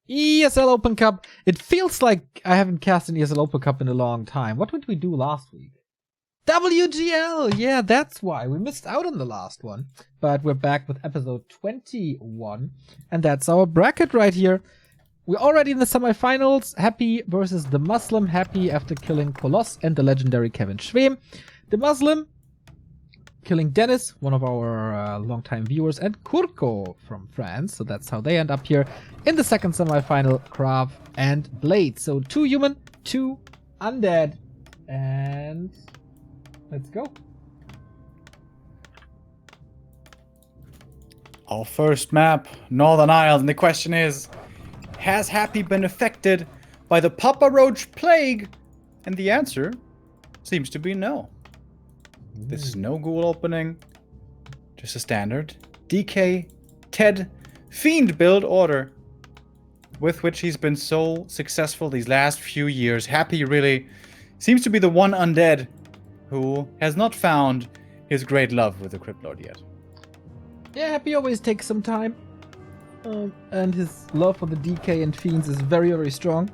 ESL Open Cup. It feels like I haven't cast an ESL Open Cup in a long time. What did we do last week? WGL! Yeah, that's why. We missed out on the last one. But we're back with episode 21. And that's our bracket right here. We're already in the semifinals. Happy versus DeMusliM. Happy after killing Kolos and the legendary Kevin Schwem. DeMusliM killing Dennis, one of our longtime viewers, and Kurko from France. So that's how they end up here in the second semifinal. Krav and Blade. So 2 human, 2 undead. And let's go. Our first map, Northern Isles. And the question is, has Happy been affected by the Papa Roach plague? And the answer seems to be no. This is no ghoul opening, just a standard DK Ted Fiend build order with which he's been so successful these last few years. Happy really seems to be the one undead who has not found his great love with the Crypt Lord yet. Yeah, Happy always takes some time. And his love for the DK and Fiends is very, very strong.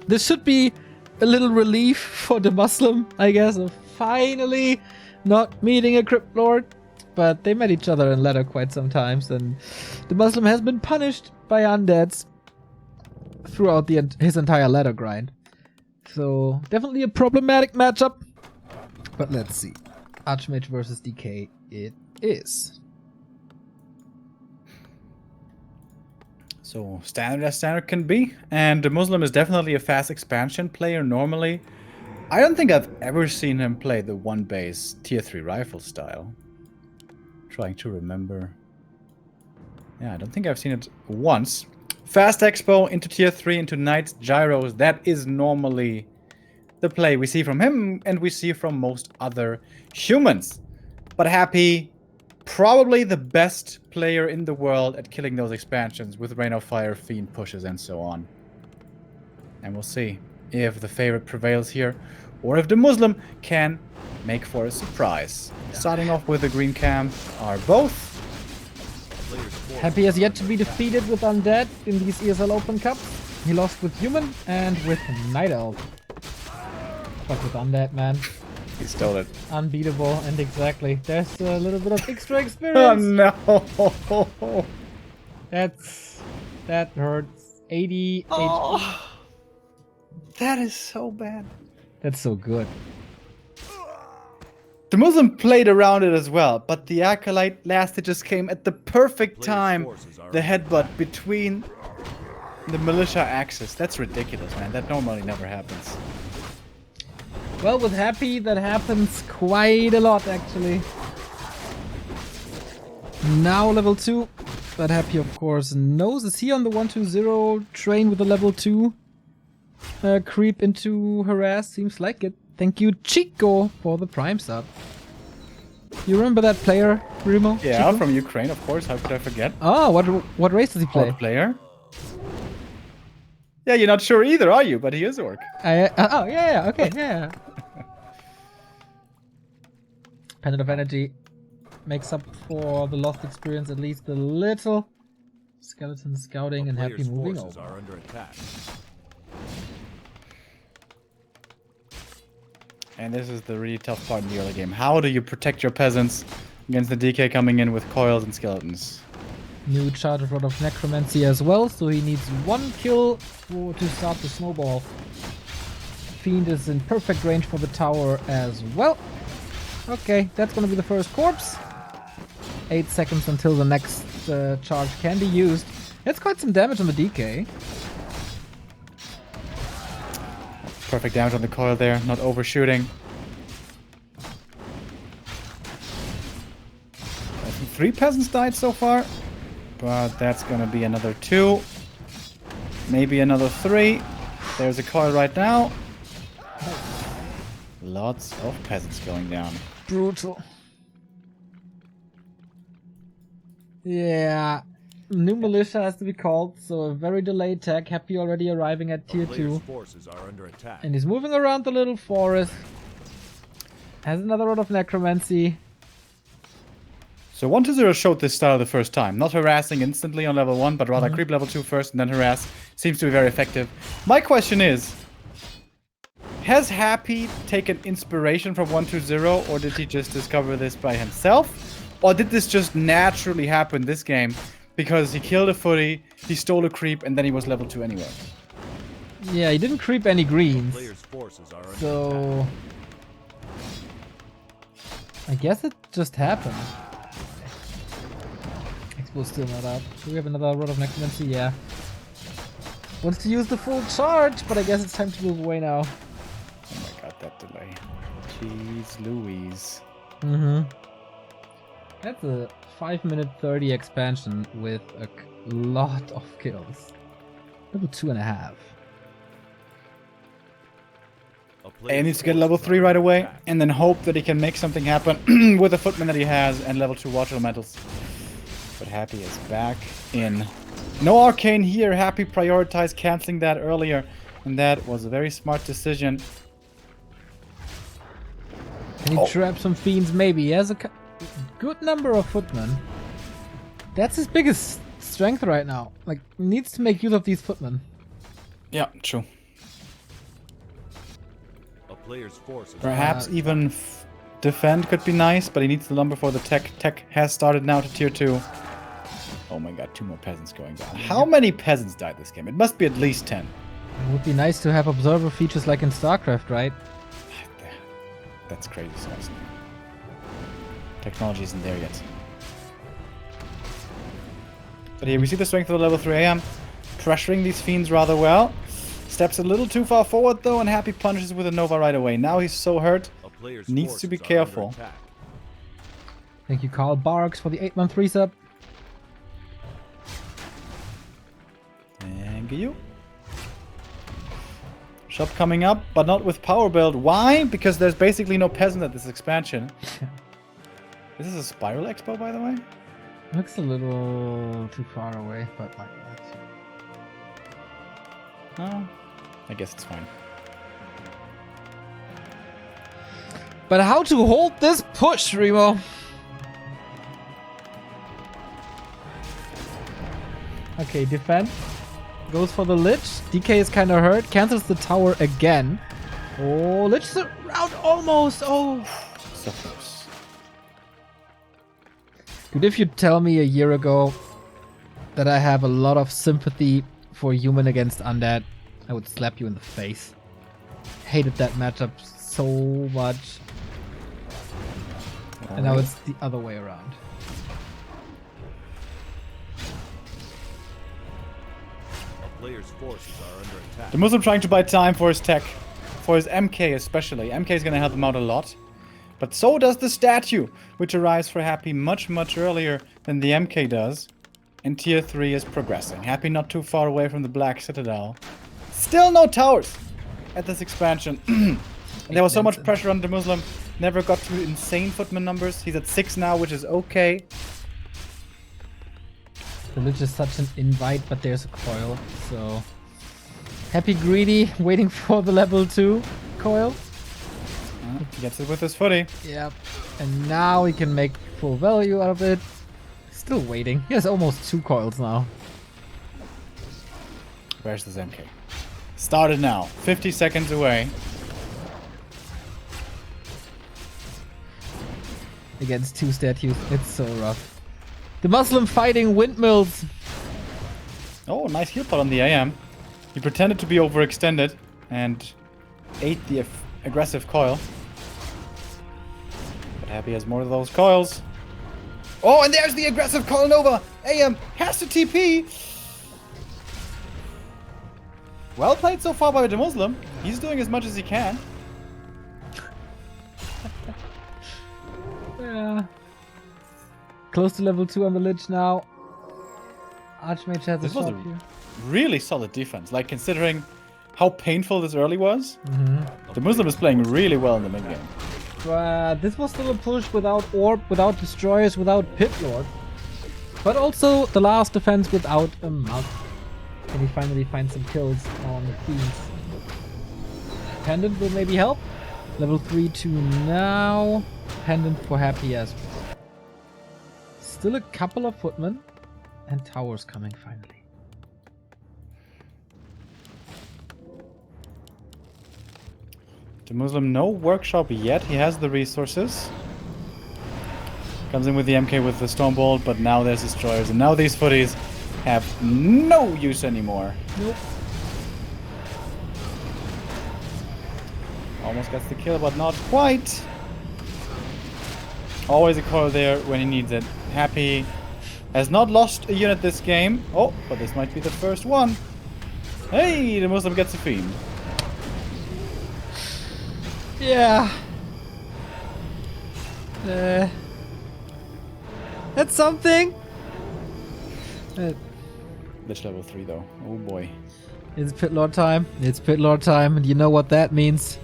This should be a little relief for DeMusliM, I guess, of finally not meeting a Crypt Lord. But they met each other in ladder quite sometimes, and DeMusliM has been punished by undeads throughout his entire ladder grind. So definitely a problematic matchup. But let's see. Archmage versus DK it is. So standard as standard can be, and DeMusliM is definitely a fast expansion player normally. I don't think I've ever seen him play the one base tier 3 rifle style. Trying to remember. Yeah, I don't think I've seen it once. Fast expo into tier 3 into Knight's gyros. That is normally the play we see from him and we see from most other humans. But Happy, probably the best player in the world at killing those expansions with Rain of Fire, Fiend pushes, and so on. And we'll see if the favorite prevails here, or if DeMusliM can make for a surprise. Starting off with the green camp are both. Happy has yet to be defeated with Undead in these ESL Open Cups. He lost with Human and with Night Elf. But with Undead, man. He stole it. Unbeatable, and exactly. There's a little bit of extra experience. Oh no! That hurts. 80 HP. That is so bad. That's so good. DeMusliM played around it as well, but the Acolyte last just came at the perfect time. The headbutt between the militia axis. That's ridiculous, man. That normally never happens. Well, with Happy, that happens quite a lot, actually. Now level 2. But Happy, of course, knows. Is he on the 1-2-0 train with the level 2? Creep into harass? Seems like it. Thank you, Chico, for the Prime sub. You remember that player, Remo? Yeah, Chico? from Ukraine, of course. How could I forget? Oh, what race does he play? Orc player. Yeah, you're not sure either, are you? But he is Orc. Oh, yeah, okay, yeah. Pendant of Energy makes up for the lost experience at least a little. Skeleton scouting and Happy moving over. Are under attack. And this is the really tough part in the early game. How do you protect your peasants against the DK coming in with coils and skeletons? New charge of Rod of Necromancy as well, so he needs 1 kill to start the snowball. Fiend is in perfect range for the tower as well. Okay, that's gonna be the first corpse. 8 seconds until the next charge can be used. That's quite some damage on the DK. Perfect damage on the coil there, not overshooting. 3 peasants died so far, but that's gonna be another 2. Maybe another 3. There's a coil right now. Lots of peasants going down. Brutal. Yeah. New militia has to be called, so a very delayed tech. Happy already arriving at tier 2. Forces are under attack. And he's moving around the little forest. Has another Rod of Necromancy. So 1-0 showed this style the first time. Not harassing instantly on level 1, but rather creep level 2 first and then harass seems to be very effective. My question is, has Happy taken inspiration from 1-2-0, or did he just discover this by himself? Or did this just naturally happen this game? Because he killed a footy, he stole a creep, and then he was level 2 anyway. Yeah, he didn't creep any greens. So I guess it just happened. Expo's still not up. Do we have another Rod of Necromancy? Yeah. Wants to use the full charge, but I guess it's time to move away now. Oh my god, that delay. Jeez Louise. That's a 5-minute 30 expansion with a lot of kills. Level 2.5. And he needs to get level 3 right away, and then hope that he can make something happen with the footman that he has and level 2 watch elementals. But Happy is back in. No arcane here. Happy prioritized canceling that earlier, and that was a very smart decision. Can he trap some fiends? Maybe. He has a good number of footmen. That's his biggest strength right now. Like, needs to make use of these footmen. Yeah, true. Perhaps even defend could be nice, but he needs the lumber for the tech. Tech has started now to tier 2. Oh my god, 2 more peasants going down. How many peasants died this game? It must be at least 10. It would be nice to have observer features like in StarCraft, right? That's crazy sauce. Technology isn't there yet. But here we see the strength of the level 3 AM. Pressuring these fiends rather well. Steps a little too far forward though, and Happy punishes with a Nova right away. Now he's so hurt. Needs to be careful. Thank you, Carl Barks, for the 8-month resub. Thank you. Shop coming up, but not with power build. Why? Because there's basically no peasant at this expansion. Is this a spiral expo, by the way? Looks a little too far away, but like that. Oh, I guess it's fine. But how to hold this push, Remo? Okay, defend. Goes for the Lich. DK is kind of hurt. Cancels the tower again. Oh, Lich around almost. Oh. So close. Dude, if you tell me a year ago that I have a lot of sympathy for human against undead, I would slap you in the face. Hated that matchup so much. And now it's the other way around. DeMusliM trying to buy time for his tech. For his MK especially. MK is going to help him out a lot. But so does the statue, which arrives for Happy much earlier than the MK does. And tier 3 is progressing. Happy not too far away from the Black Citadel. Still no towers at this expansion. There was so much pressure on DeMusliM. Never got to insane footman numbers. He's at 6 now, which is okay. The Lich is such an invite, but there's a coil, so... Happy greedy, waiting for the level 2 coil. He gets it with his footy. Yep. And now he can make full value out of it. Still waiting. He has almost 2 coils now. Where's this MK? Started now. 50 seconds away. Against 2 statues. It's so rough. DeMusliM fighting windmills. Oh, nice heal pot on the AM. He pretended to be overextended and ate the aggressive coil. But Happy has more of those coils. Oh, and there's the aggressive coil Nova. AM has to TP. Well played so far by DeMusliM. He's doing as much as he can. Yeah. Close to level 2 on the Lich now. Archmage has a shot here. Really solid defense, like considering how painful this early was. DeMusliM is playing really well in the mid game. But this was still a push without Orb, without Destroyers, without Pit Lord. But also the last defense without a mouth. Can he finally find some kills on the Fiends? Pendant will maybe help. Level 3-2 now. Pendant for Happy as well. Still a couple of footmen. And towers coming finally. DeMusliM, no workshop yet. He has the resources. Comes in with the MK with the Stormbolt, but now there's destroyers, and now these footies have no use anymore. Nope. Almost gets the kill, but not quite. Always a coil there when he needs it. Happy has not lost a unit this game. Oh, but this might be the first one. Hey, DeMusliM gets a fiend. Yeah. That's something. Lich level 3 though. Oh boy. It's pit lord time. It's pit lord time, and you know what that means.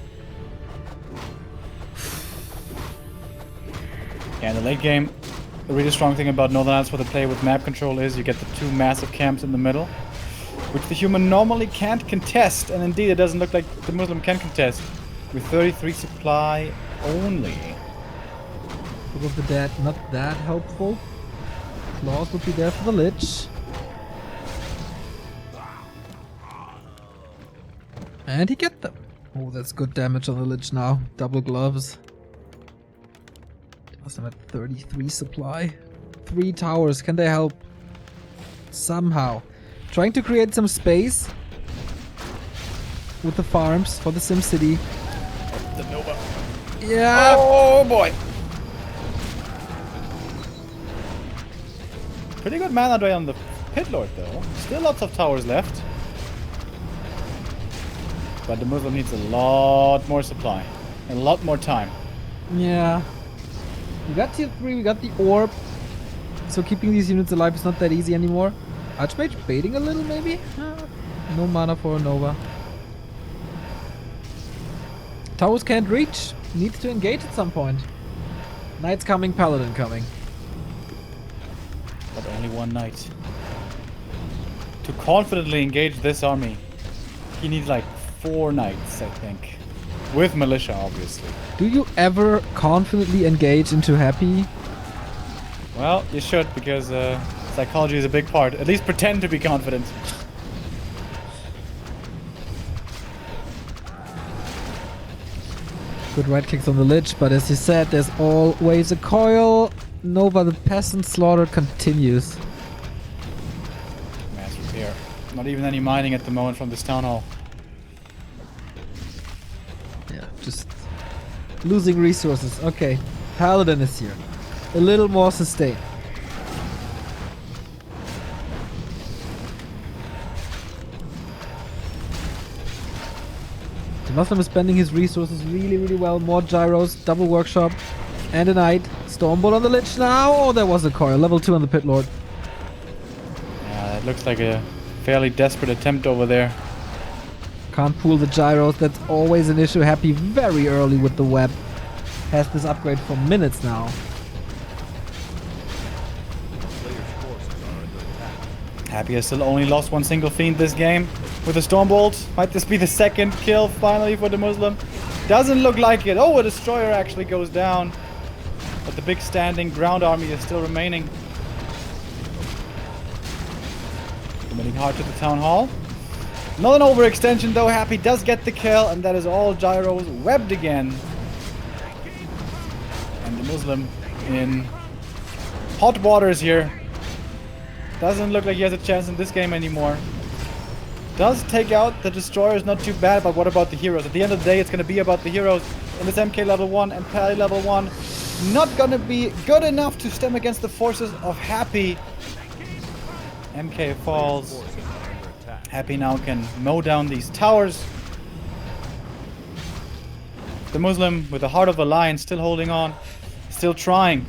Yeah, in the late game, the really strong thing about Northern Isles for the play with map control is you get the two massive camps in the middle, which the human normally can't contest, and indeed it doesn't look like DeMusliM can contest, with 33 supply only. Look of the dead, not that helpful. Claws would be there for the Lich. And he get them. Oh, that's good damage on the Lich now. Double gloves. I'm at 33 supply. 3 towers, can they help? Somehow. Trying to create some space with the farms for the SimCity. The Nova. Yeah! Oh boy! Pretty good mana drain on the Pit Lord though. Still lots of towers left. But the DeMusliM needs a lot more supply. And a lot more time. Yeah. We got tier 3, we got the orb. So keeping these units alive is not that easy anymore. Archmage baiting a little maybe? No mana for a Nova. Towers can't reach. Needs to engage at some point. Knight's coming, Paladin coming. But only one knight. To confidently engage this army, he needs like 4 knights, I think. With militia, obviously. Do you ever confidently engage into Happy? Well, you should, because psychology is a big part. At least pretend to be confident. Good right kicks on the Lich, but as you said, there's always a coil. Nova the Peasant slaughter continues. Mass repair. Not even any mining at the moment from this town hall. Yeah, just losing resources. Okay, Paladin is here. A little more sustain. DeMusliM is spending his resources really, really well. More gyros, double workshop, and a knight. Stormbolt on the Lich now. Oh, there was a coil. Level 2 on the Pit Lord. Yeah, it looks like a fairly desperate attempt over there. Can't pull the gyros. That's always an issue. Happy very early with the web. Has this upgrade for minutes now. Happy has still only lost one single fiend this game with a Stormbolt. Might this be the second kill finally for DeMusliM? Doesn't look like it. Oh, a destroyer actually goes down. But the big standing ground army is still remaining. Committing hard to the town hall. Not an overextension though. Happy does get the kill, and that is all gyros webbed again. And DeMusliM in hot waters here. Doesn't look like he has a chance in this game anymore. Does take out the destroyers, not too bad, but what about the heroes? At the end of the day, it's going to be about the heroes. And this MK level 1 and Pally level 1 not going to be good enough to stem against the forces of Happy. MK falls. Happy now can mow down these towers. DeMusliM with the heart of a lion still holding on. Still trying.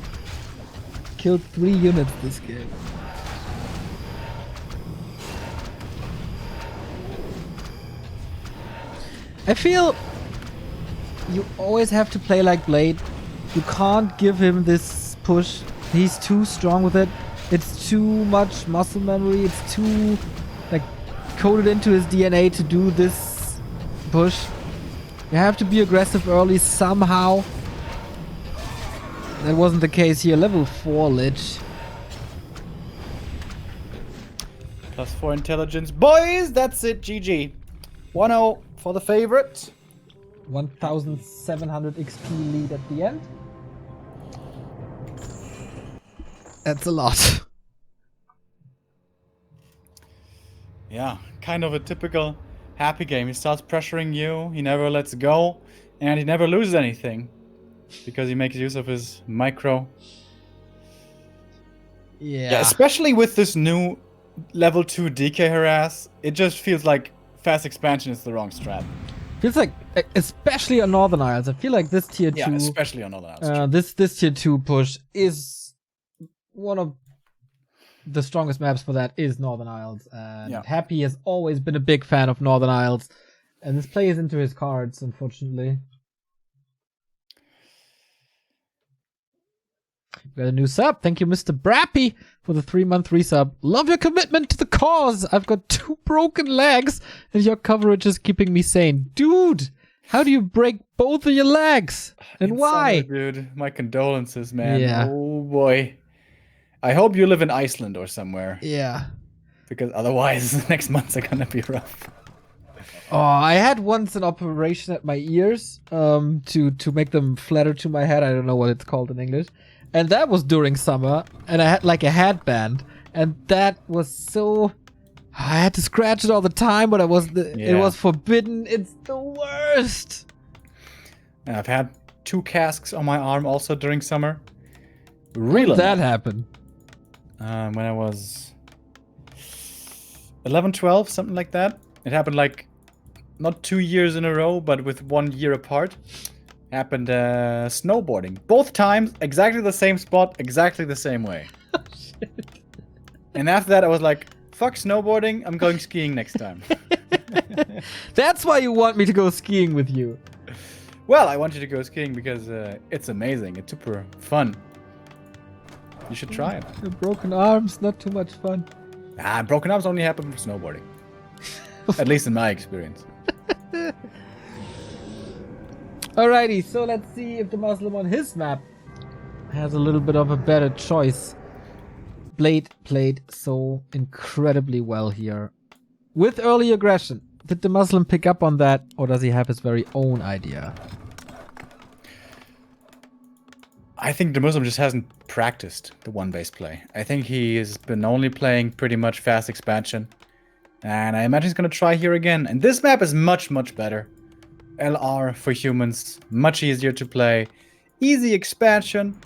Killed 3 units this game. I feel you always have to play like Blade. You can't give him this push. He's too strong with it. It's too much muscle memory. It's too like coded into his DNA to do this push. You have to be aggressive early somehow. That wasn't the case here. Level 4 Lich. +4 intelligence. Boys, that's it. GG. 1-0 for the favorite. 1,700 XP lead at the end. That's a lot. Yeah, kind of a typical Happy game. He starts pressuring you, he never lets go, and he never loses anything. Because he makes use of his micro. Yeah, especially with this new level 2 DK harass, it just feels like fast expansion is the wrong strat. Feels like, especially on Northern Isles, I feel like this tier 2... Yeah, especially on Northern Isles. This tier 2 push is one of the strongest maps for that is Northern Isles. And Happy has always been a big fan of Northern Isles. And this plays into his cards, unfortunately. We got a new sub. Thank you, Mr. Brappy, for the 3-month resub. Love your commitment to the cause. I've got 2 broken legs, and your coverage is keeping me sane. Dude, how do you break both of your legs? And why? Dude, my condolences, man. Yeah. Oh, boy. I hope you live in Iceland or somewhere. Yeah. Because otherwise, the next months are gonna be rough. Oh, I had once an operation at my ears to make them flatter to my head. I don't know what it's called in English. And that was during summer, and I had like a headband, and that was so... I had to scratch it all the time, but it was forbidden. It's the worst. And I've had 2 casks on my arm also during summer. Really? When did that happen? When I was 11, 12, something like that. It happened like not 2 years in a row, but with 1 year apart. Happened snowboarding. Both times, exactly the same spot, exactly the same way. Oh, shit. And after that, I was like, fuck snowboarding, I'm going skiing next time. That's why you want me to go skiing with you. Well, I want you to go skiing because it's amazing. It's super fun. You should try it. The broken arms, not too much fun. Broken arms only happen from snowboarding. At least in my experience. Alrighty, so let's see if DeMusliM on his map has a little bit of a better choice. Blade played so incredibly well here. With early aggression. Did DeMusliM pick up on that, or does he have his very own idea? I think DeMusliM just hasn't practiced the one-base play. I think he has been only playing pretty much fast expansion. And I imagine he's going to try here again. And this map is much, much better. LR for humans, much easier to play. Easy expansion.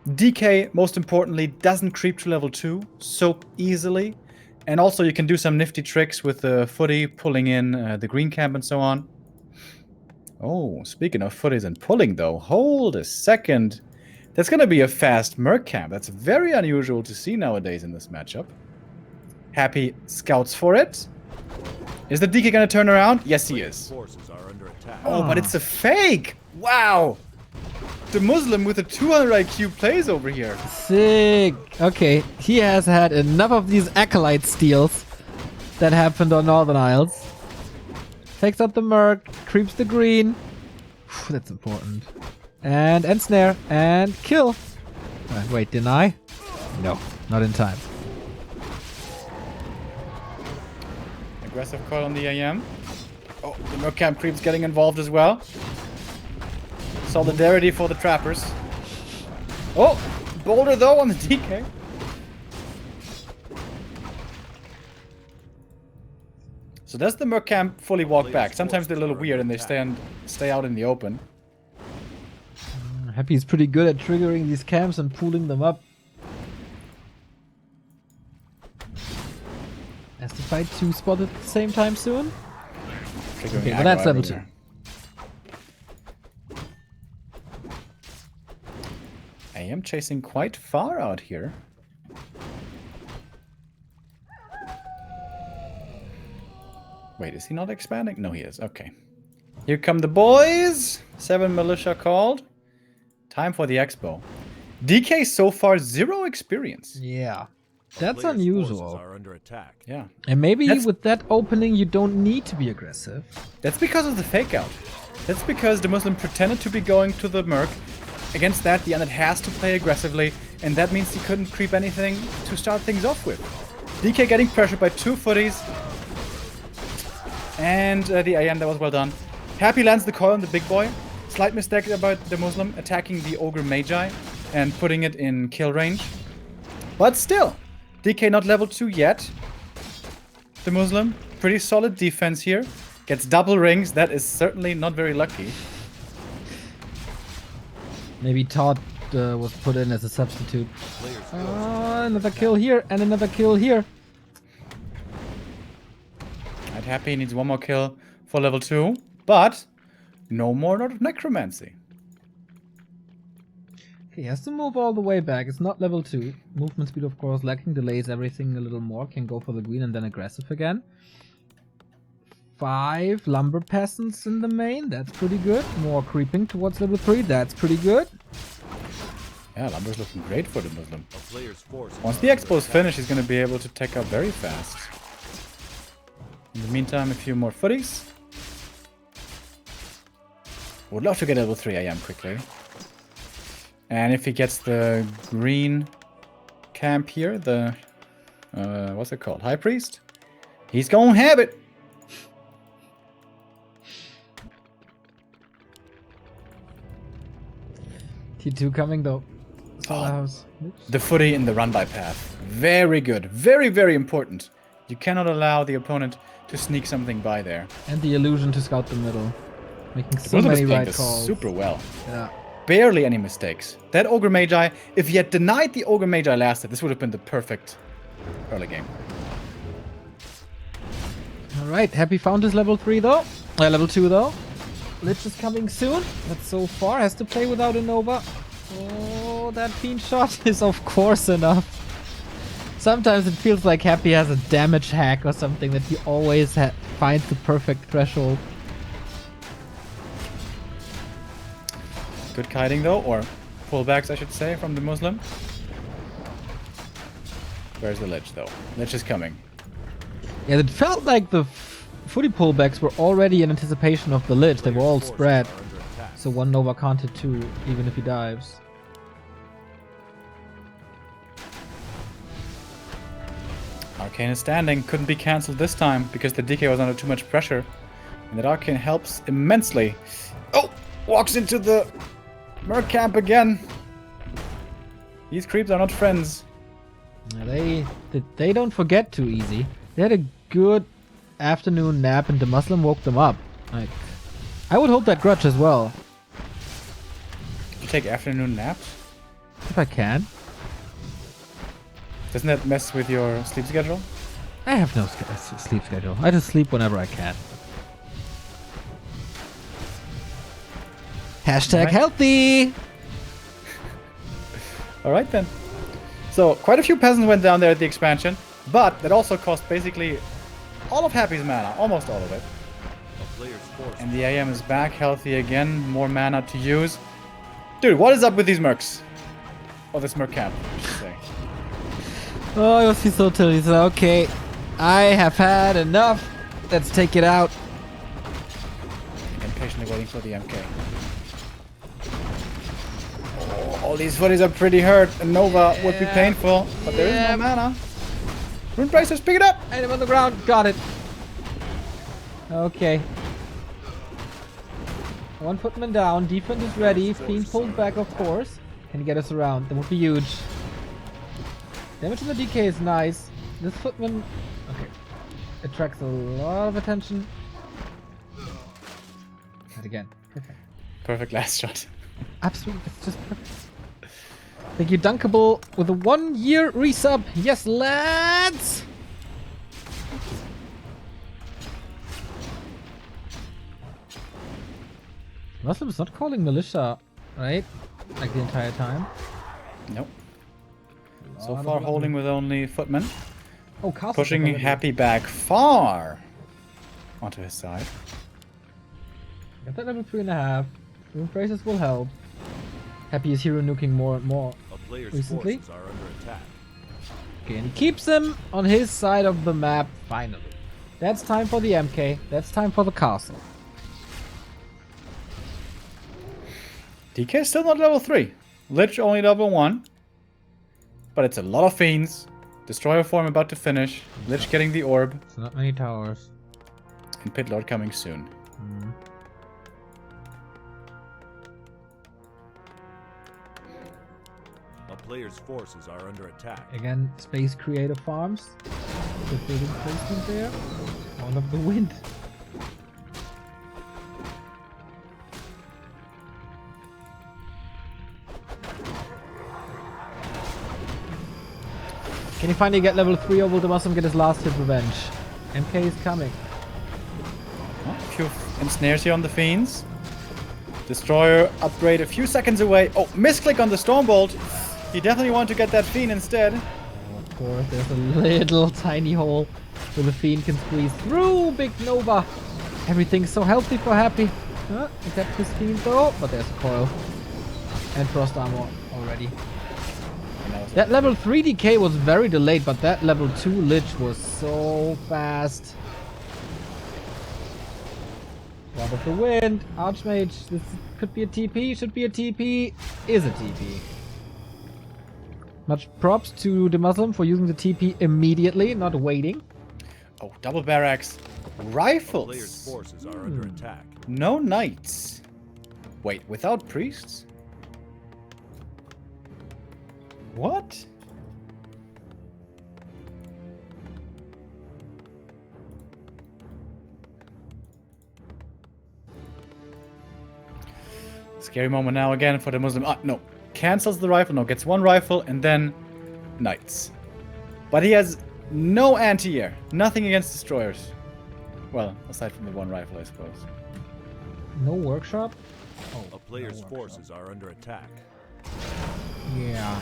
DK, most importantly, doesn't creep to level 2 so easily. And also you can do some nifty tricks with the footy, pulling in the green camp and so on. Oh, speaking of footies and pulling though, hold a second. That's going to be a fast merc camp. That's very unusual to see nowadays in this matchup. Happy scouts for it. Is the DK going to turn around? Yes, he is. Oh, but it's a fake! Wow! DeMusliM with a 200 IQ plays over here. Sick! Okay, he has had enough of these Acolyte steals that happened on Northern Isles. Takes out the Merc, creeps the green. Whew, that's important. And ensnare, and kill. Wait, deny? No, not in time. Aggressive call on the AM. Oh, the Merc camp creep's getting involved as well. Solidarity for the trappers. Oh, boulder though on the DK. So does the Merc camp fully walk back? Sometimes they're a little weird and they stay out in the open. Happy's pretty good at triggering these camps and pulling them up. Has to fight 2 spotted at the same time soon. Okay, but that's level 2. I am chasing quite far out here. Wait, is he not expanding? No, he is. Okay. Here come the boys. 7 militia called. Time for the expo. DK so far 0 experience. Yeah. That's unusual. Are under attack. Yeah. And maybe with that opening you don't need to be aggressive. That's because of the fake out. That's because DeMusliM pretended to be going to the Merc. Against that, the Unit has to play aggressively, and that means he couldn't creep anything to start things off with. DK getting pressured by 2 footies. And the AM, that was well done. Happy lands the coil on the big boy. Slight mistake about DeMusliM attacking the Ogre Magi and putting it in kill range. But still, DK not level 2 yet. DeMusliM, pretty solid defense here. Gets double rings. That is certainly not very lucky. Maybe Todd was put in as a substitute. Another kill here and another kill here. Right, Happy needs one more kill for level 2, but no more Not of Necromancy. Okay, he has to move all the way back. It's not level 2. Movement speed, of course, lacking. Delays everything a little more. Can go for the green and then aggressive again. 5 lumber peasants in the main. That's pretty good. More creeping towards level 3. That's pretty good. Yeah, lumber's looking great for DeMusliM. Once the expo's finished, he's going to be able to tech up very fast. In the meantime, a few more footies. Would love to get level 3 AM quickly. And if he gets the green camp here, the... what's it called? High Priest? He's gonna have it! T2 coming though. The footy in the run-by path. Very good. Very, very important. You cannot allow the opponent to sneak something by there. And the illusion to scout the middle. Making so DeMusliM many is right this calls. super well. Yeah. Barely any mistakes. That Ogre Magi, if he had denied the Ogre Magi lasted, this would have been the perfect early game. Alright, Happy found his level 3 though. Level 2 though. Lich is coming soon, but so far has to play without a Nova. Oh, that fiend shot is of course enough. Sometimes it feels like Happy has a damage hack or something that he always finds the perfect threshold. Good kiting though, or pullbacks I should say, from DeMusliM. Where's the Lich though? Lich is coming. Yeah, it felt like the footy pullbacks were already in anticipation of the Lich. They were all spread. So one Nova counted 2, even if he dives. Arcane is standing, couldn't be cancelled this time because the DK was under too much pressure. And that Arcane helps immensely. Oh! Walks into the Merc camp again. These creeps are not friends. They don't forget too easy. They had a good afternoon nap and DeMusliM woke them up. Like, I would hold that grudge as well. You take afternoon naps? If I can. Doesn't that mess with your sleep schedule? I have no sleep schedule. I just sleep whenever I can. Hashtag healthy! Alright then. So, quite a few peasants went down there at the expansion, but that also cost basically all of Happy's mana, almost all of it. And the AM is back, healthy again, more mana to use. Dude, what is up with these mercs? Or this merc camp, I should say. Oh, I was so tilted. He's like, okay, I have had enough. Let's take it out. And patiently waiting for the MK. Oh, all these footies are pretty hurt, and Nova would be painful, but there is no mana. Rune Bracers, pick it up! I hit him on the ground. Got it. Okay. One footman down. Defense is ready. Fiend pulled back, of course. Can he get us around? That would be huge. Damage on the DK is nice. This footman... Okay. Attracts a lot of attention. And again. Perfect. Perfect last shot. Absolutely. It's just perfect. Thank you, Dunkable, with a 1-year resub. Yes, lads! DeMusliM's not calling militia, right? Like the entire time. Nope. So far holding with only footmen. Oh, Castle pushing Happy back far onto his side. Got that level 3.5. Rune Braces will help. Happy is hero nuking more and more recently. Okay, and he keeps him on his side of the map finally. That's time for the MK. That's time for the castle. DK is still not level 3. Lich only level 1. But it's a lot of fiends. Destroyer form about to finish. Lich getting the orb. It's not many towers. And Pit Lord coming soon. player's forces are under attack. Again, Space Creator Farms. Good building placement there. All of the wind. Can he finally get level 3 or will DeMusliM get his last hit revenge? MK is coming. Oh, a few ensnares here on the Fiends. Destroyer upgrade a few seconds away. Oh, misclick on the Stormbolt. He definitely wanted to get that Fiend instead. Oh, of course, there's a little tiny hole where the Fiend can squeeze through. Big Nova. Everything's so healthy for Happy. Except his Fiend though. But there's a coil. And Frost Armor already. That level 3 decay was very delayed, but that level 2 Lich was so fast. Wand of the Wind, Archmage, this could be a TP, should be a TP, is a TP. Much props to DeMusliM for using the TP immediately, not waiting. Oh, double barracks. Rifles. Player's forces are under attack. No knights. Wait, without priests? What? Scary moment now again for DeMusliM. Ah, no. Cancels the rifle. No, gets one rifle and then knights. But he has no anti-air. Nothing against destroyers. Well, aside from the one rifle, I suppose. No workshop? Oh, A player's no forces are under attack. Yeah.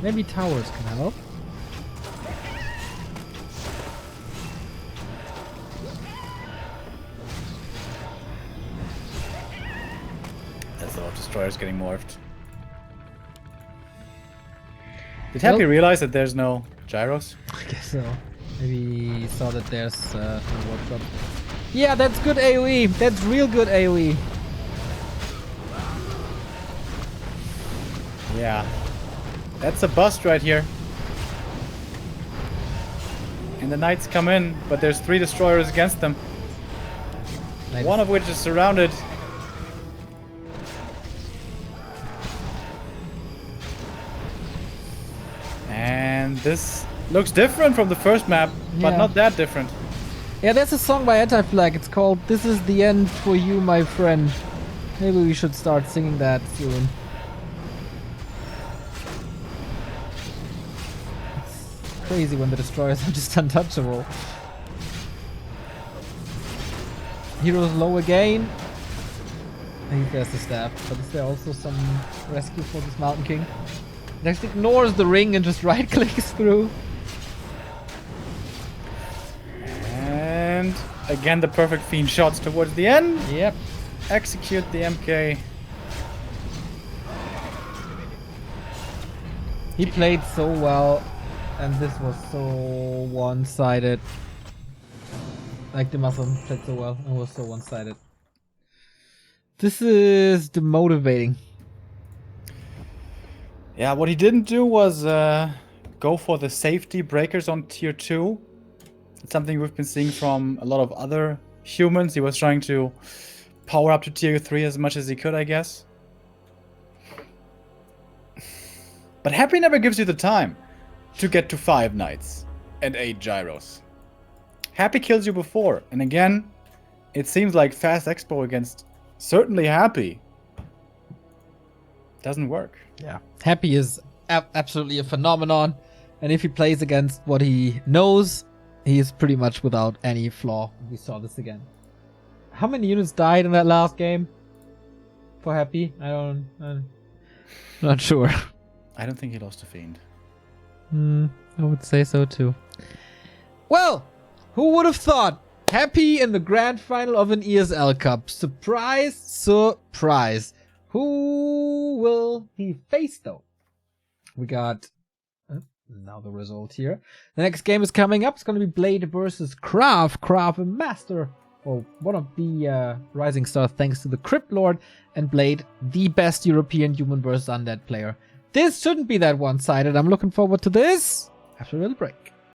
Maybe towers can help. That's a lot of destroyers getting morphed. Did Happy realize that there's no gyros? I guess so. Maybe he saw that there's no workshop. Yeah, that's good AoE. That's real good AoE. Yeah. That's a bust right here. And the knights come in, but there's 3 destroyers against them. Nice. One of which is surrounded. And this looks different from the first map, but Yeah. not that different. Yeah, there's a song by Anti-Flag. It's called "This Is the End for You, My Friend." Maybe we should start singing that soon. It's crazy when the destroyers are just untouchable. Heroes low again. I think there's the staff, but is there also some rescue for this Mountain King? Next ignores the ring and just right clicks through. And again, the perfect fiend shots towards the end. Yep. Execute the MK. He played so well, and this was so one-sided. Like DeMusliM played so well and was so one-sided. This is demotivating. Yeah, what he didn't do was go for the safety breakers on tier 2. It's something we've been seeing from a lot of other humans. He was trying to power up to tier 3 as much as he could, I guess. But Happy never gives you the time to get to 5 knights and 8 gyros. Happy kills you before. And again, it seems like fast expo against certainly Happy doesn't work. Yeah. Happy is absolutely a phenomenon. And if he plays against what he knows, he is pretty much without any flaw. We saw this again. How many units died in that last game for Happy? I'm not sure. I don't think he lost a fiend. I would say so too. Well, who would have thought? Happy in the grand final of an ESL Cup. Surprise, surprise. Who will he face though? We got now the result here. The next game is coming up. It's going to be Blade versus Krav. Krav, a master, or one of the rising stars thanks to the Crypt Lord, and Blade, the best European human versus undead player. This shouldn't be that one-sided. I'm looking forward to this after a little break.